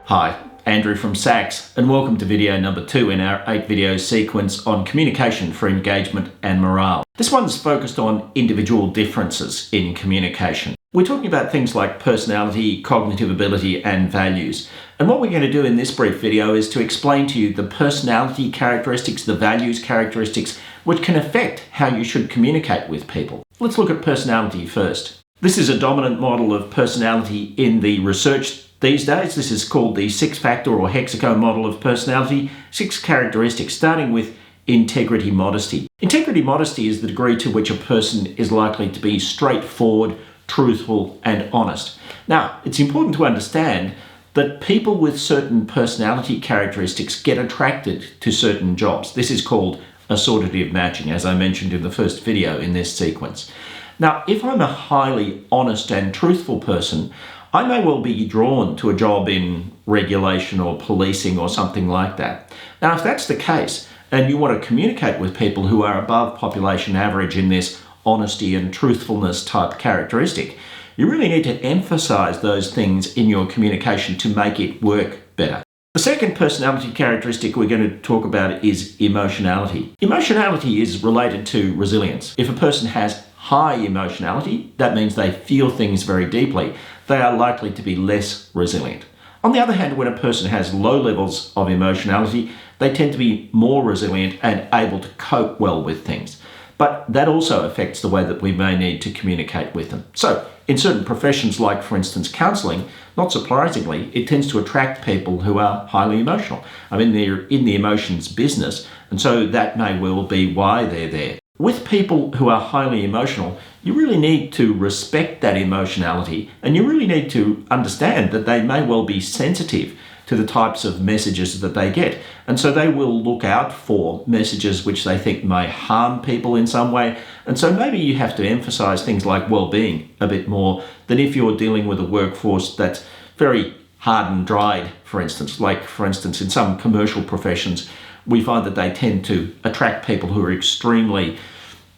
Hi, Andrew from SACS, and welcome to video number 2 in our 8-video sequence on communication for engagement and morale. This one's focused on individual differences in communication. We're talking about things like personality, cognitive ability, and values. And what we're going to do in this brief video is to explain to you the personality characteristics, the values characteristics, which can affect how you should communicate with people. Let's look at personality first. This is a dominant model of personality in the research these days. This is called the 6-factor or HEXACO model of personality. 6 characteristics, starting with integrity modesty. Integrity modesty is the degree to which a person is likely to be straightforward, truthful, and honest. Now, it's important to understand that people with certain personality characteristics get attracted to certain jobs. This is called assortative matching, as I mentioned in the first video in this sequence. Now, if I'm a highly honest and truthful person, I may well be drawn to a job in regulation or policing or something like that. Now, if that's the case, and you want to communicate with people who are above population average in this honesty and truthfulness type characteristic, you really need to emphasize those things in your communication to make it work better. The second personality characteristic we're going to talk about is emotionality. Emotionality is related to resilience. If a person has high emotionality, that means they feel things very deeply. They are likely to be less resilient. On the other hand, when a person has low levels of emotionality, they tend to be more resilient and able to cope well with things. But that also affects the way that we may need to communicate with them. So, in certain professions like, for instance, counselling, not surprisingly, it tends to attract people who are highly emotional. I mean, they're in the emotions business, and so that may well be why they're there. With people who are highly emotional, you really need to respect that emotionality, and you really need to understand that they may well be sensitive to the types of messages that they get. And so they will look out for messages which they think may harm people in some way. And so maybe you have to emphasize things like well-being a bit more than if you're dealing with a workforce that's very hard and dried, for instance. Like, for instance, in some commercial professions, we find that they tend to attract people who are extremely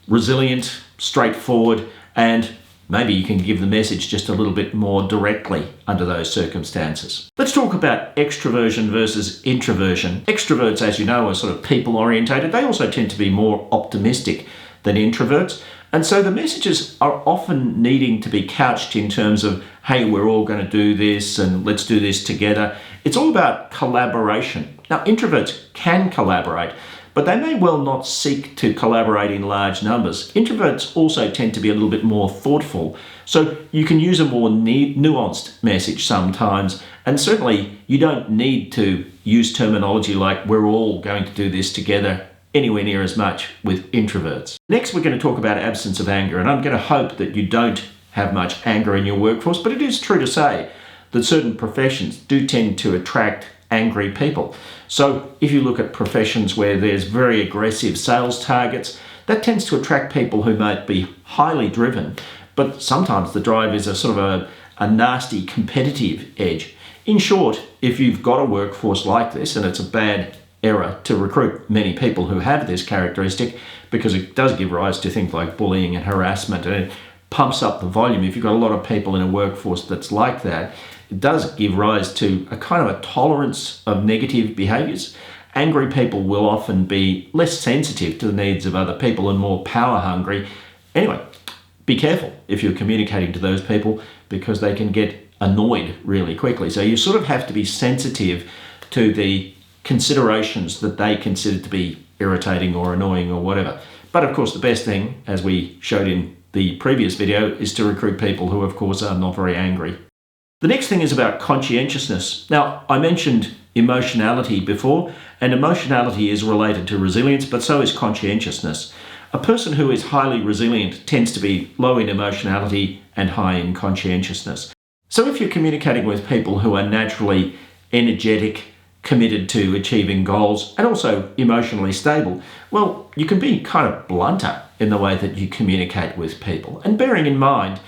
resilient, straightforward, and maybe you can give the message just a little bit more directly under those circumstances. Let's talk about extroversion versus introversion. Extroverts, as you know, are sort of people-orientated. They also tend to be more optimistic than introverts. And so the messages are often needing to be couched in terms of, hey, we're all going to do this and let's do this together. It's all about collaboration. Now, introverts can collaborate, but they may well not seek to collaborate in large numbers. Introverts also tend to be a little bit more thoughtful, so you can use a more nuanced message sometimes, and certainly you don't need to use terminology like we're all going to do this together anywhere near as much with introverts. Next, we're going to talk about absence of anger, and I'm going to hope that you don't have much anger in your workforce, but it is true to say that certain professions do tend to attract angry people. So if you look at professions where there's very aggressive sales targets, that tends to attract people who might be highly driven, but sometimes the drive is a sort of a nasty competitive edge. In short, if you've got a workforce like this, and it's a bad era to recruit many people who have this characteristic, because it does give rise to things like bullying and harassment, and it pumps up the volume. If you've got a lot of people in a workforce that's like that, it does give rise to a kind of a tolerance of negative behaviours. Angry people will often be less sensitive to the needs of other people and more power hungry. Anyway, be careful if you're communicating to those people, because they can get annoyed really quickly. So you sort of have to be sensitive to the considerations that they consider to be irritating or annoying or whatever. But of course, the best thing, as we showed in the previous video, is to recruit people who, of course, are not very angry. The next thing is about conscientiousness. Now, I mentioned emotionality before, and emotionality is related to resilience, but so is conscientiousness. A person who is highly resilient tends to be low in emotionality and high in conscientiousness. So if you're communicating with people who are naturally energetic, committed to achieving goals, and also emotionally stable, well, you can be kind of blunter in the way that you communicate with people. And bearing in mind,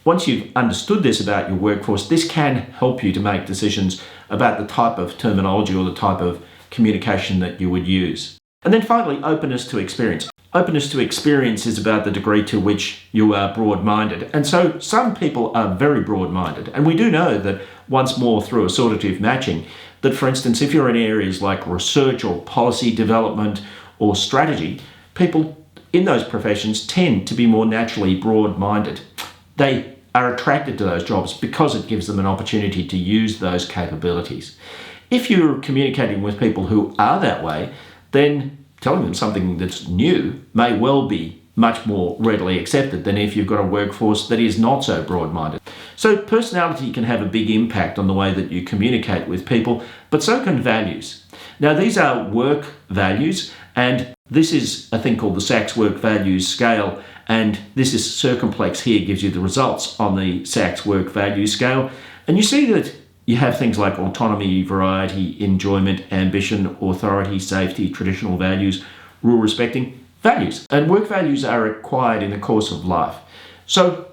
once you've understood this about your workforce, this can help you to make decisions about the type of terminology or the type of communication that you would use. And then finally, openness to experience. Openness to experience is about the degree to which you are broad-minded. And so some people are very broad-minded. And we do know that once more through assortative matching, that for instance, if you're in areas like research or policy development or strategy, people in those professions tend to be more naturally broad-minded. They are attracted to those jobs because it gives them an opportunity to use those capabilities. If you're communicating with people who are that way, then telling them something that's new may well be much more readily accepted than if you've got a workforce that is not so broad-minded. So personality can have a big impact on the way that you communicate with people, but so can values. Now these are work values, and this is a thing called the SACS work values scale, and this is circumplex here, gives you the results on the SACS work values scale. And you see that you have things like autonomy, variety, enjoyment, ambition, authority, safety, traditional values, rule respecting, values. And work values are acquired in the course of life. So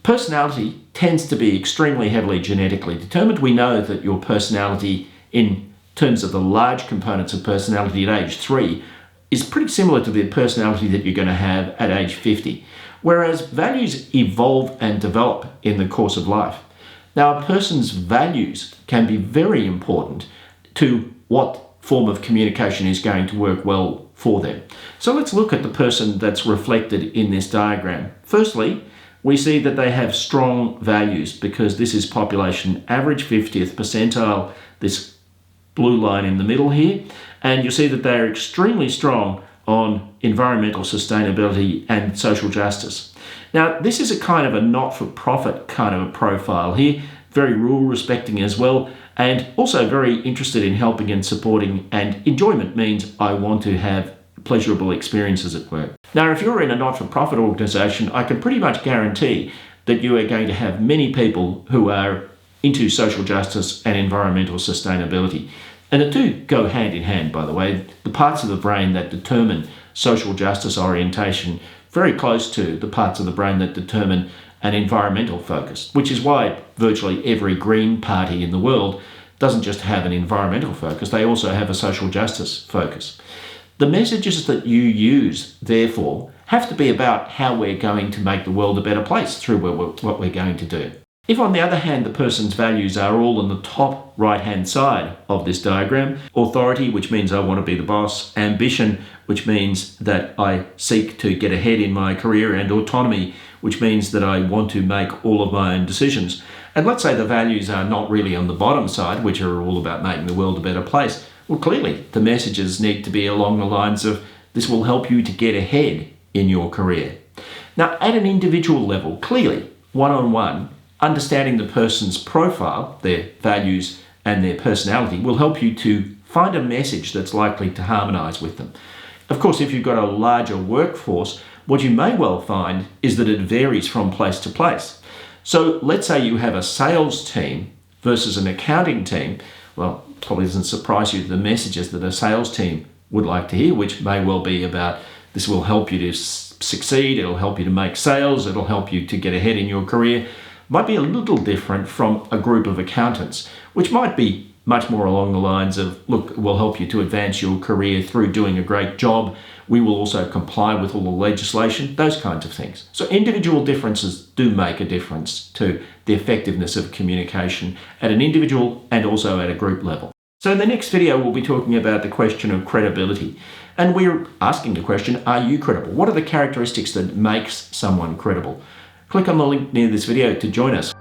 personality tends to be extremely heavily genetically determined. We know that your personality in terms of the large components of personality at age 3 is pretty similar to the personality that you're going to have at age 50. Whereas values evolve and develop in the course of life. Now, a person's values can be very important to what form of communication is going to work well for them. So let's look at the person that's reflected in this diagram. Firstly, we see that they have strong values because this is population average, 50th percentile, this blue line in the middle here. And you see that they're extremely strong on environmental sustainability and social justice. Now, this is a kind of a not-for-profit kind of a profile here, very rule-respecting as well, and also very interested in helping and supporting, and enjoyment means I want to have pleasurable experiences at work. Now, if you're in a not-for-profit organisation, I can pretty much guarantee that you are going to have many people who are into social justice and environmental sustainability. And the two go hand in hand, by the way. The parts of the brain that determine social justice orientation very close to the parts of the brain that determine an environmental focus, which is why virtually every Green Party in the world doesn't just have an environmental focus, they also have a social justice focus. The messages that you use, therefore, have to be about how we're going to make the world a better place through what we're going to do. If, on the other hand, the person's values are all on the top right-hand side of this diagram, authority, which means I want to be the boss, ambition, which means that I seek to get ahead in my career, and autonomy, which means that I want to make all of my own decisions. And let's say the values are not really on the bottom side, which are all about making the world a better place. Well, clearly, the messages need to be along the lines of this will help you to get ahead in your career. Now, at an individual level, clearly, one-on-one, understanding the person's profile, their values and their personality will help you to find a message that's likely to harmonise with them. Of course, if you've got a larger workforce, what you may well find is that it varies from place to place. So let's say you have a sales team versus an accounting team. Well, it probably doesn't surprise you the messages that a sales team would like to hear, which may well be about this will help you to succeed, it'll help you to make sales, it'll help you to get ahead in your career, might be a little different from a group of accountants, which might be much more along the lines of, look, we'll help you to advance your career through doing a great job. We will also comply with all the legislation, those kinds of things. So individual differences do make a difference to the effectiveness of communication at an individual and also at a group level. So in the next video, we'll be talking about the question of credibility. And we're asking the question, are you credible? What are the characteristics that makes someone credible? Click on the link near this video to join us.